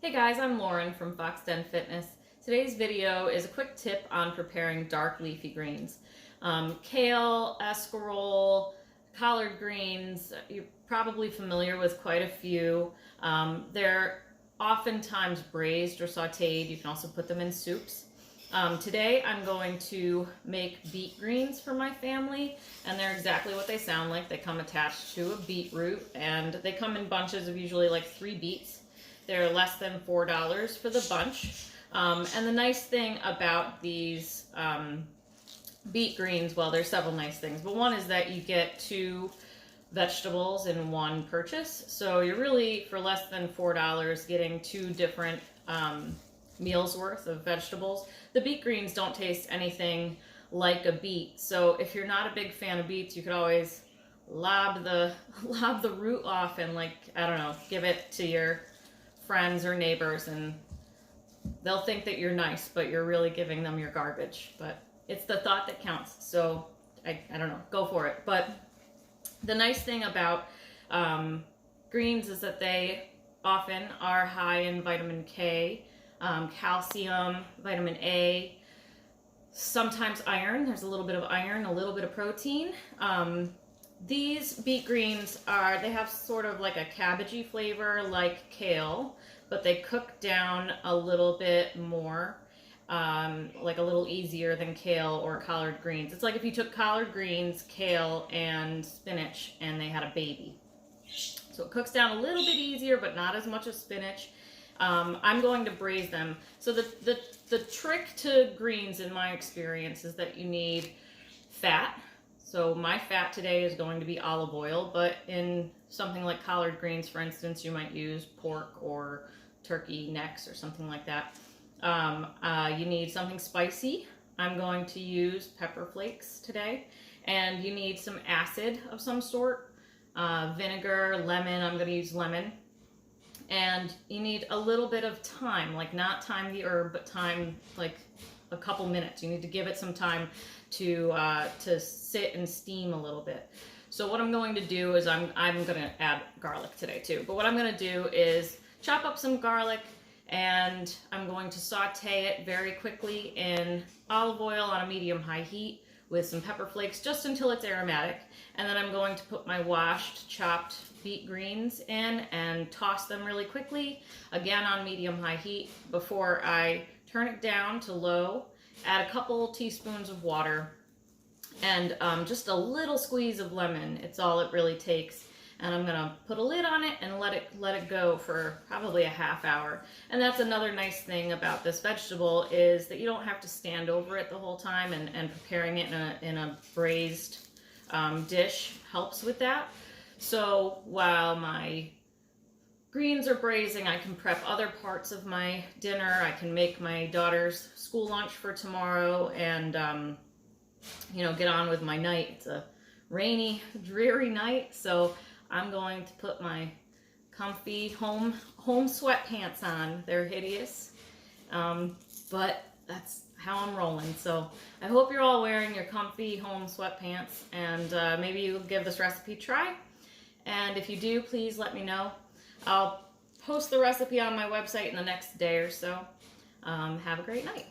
Hey guys, I'm Lauren from Fox Den Fitness. Today's video is a quick tip on preparing dark leafy greens. Kale, escarole, collard greens, you're probably familiar with quite a few. They're oftentimes braised or sauteed. You can also put them in soups. Today I'm going to make beet greens for my family, and they're exactly what they sound like. They come attached to a beetroot, and they come in bunches of usually like 3 beets. They're less than $4 for the bunch. And the nice thing about these beet greens, well, there's several nice things, but one is that you get 2 vegetables in one purchase. So you're really, for less than $4, getting 2 different meals worth of vegetables. The beet greens don't taste anything like a beet. So if you're not a big fan of beets, you could always lob the root off and, like, I don't know, give it to your friends or neighbors, and they'll think that you're nice, but you're really giving them your garbage. But it's the thought that counts. So I don't know, go for it. But the nice thing about greens is that they often are high in vitamin K, calcium, vitamin A, sometimes iron. There's a little bit of iron, a little bit of protein. These beet greens they have sort of like a cabbagey flavor like kale, but they cook down a little bit more, like a little easier than kale or collard greens. It's like if you took collard greens, kale, and spinach and they had a baby. So it cooks down a little bit easier, but not as much as spinach. I'm going to braise them. So the trick to greens, in my experience, is that you need fat. So my fat today is going to be olive oil, but in something like collard greens, for instance, you might use pork or turkey necks or something like that. You need something spicy. I'm going to use pepper flakes today. And you need some acid of some sort, vinegar, lemon. I'm going to use lemon. And you need a little bit of thyme, like not thyme the herb, but thyme like a couple minutes. You need to give it some time to sit and steam a little bit. So what I'm going to do is I'm going to add garlic today too. But what I'm going to do is chop up some garlic, and I'm going to saute it very quickly in olive oil on a medium-high heat with some pepper flakes just until it's aromatic. And then I'm going to put my washed, chopped beet greens in and toss them really quickly, again on medium-high heat, before I turn it down to low. Add a couple teaspoons of water and just a little squeeze of lemon. It's all it really takes. And I'm gonna put a lid on it and let it go for probably a half hour. And that's another nice thing about this vegetable, is that you don't have to stand over it the whole time, and preparing it in a braised dish helps with that. So while my greens are braising, I can prep other parts of my dinner. I can make my daughter's school lunch for tomorrow, and you know, get on with my night. It's a rainy, dreary night, so I'm going to put my comfy home sweatpants on. They're hideous, but that's how I'm rolling. So I hope you're all wearing your comfy home sweatpants, and maybe you'll give this recipe a try. And if you do, please let me know. I'll post the recipe on my website in the next day or so. Have a great night.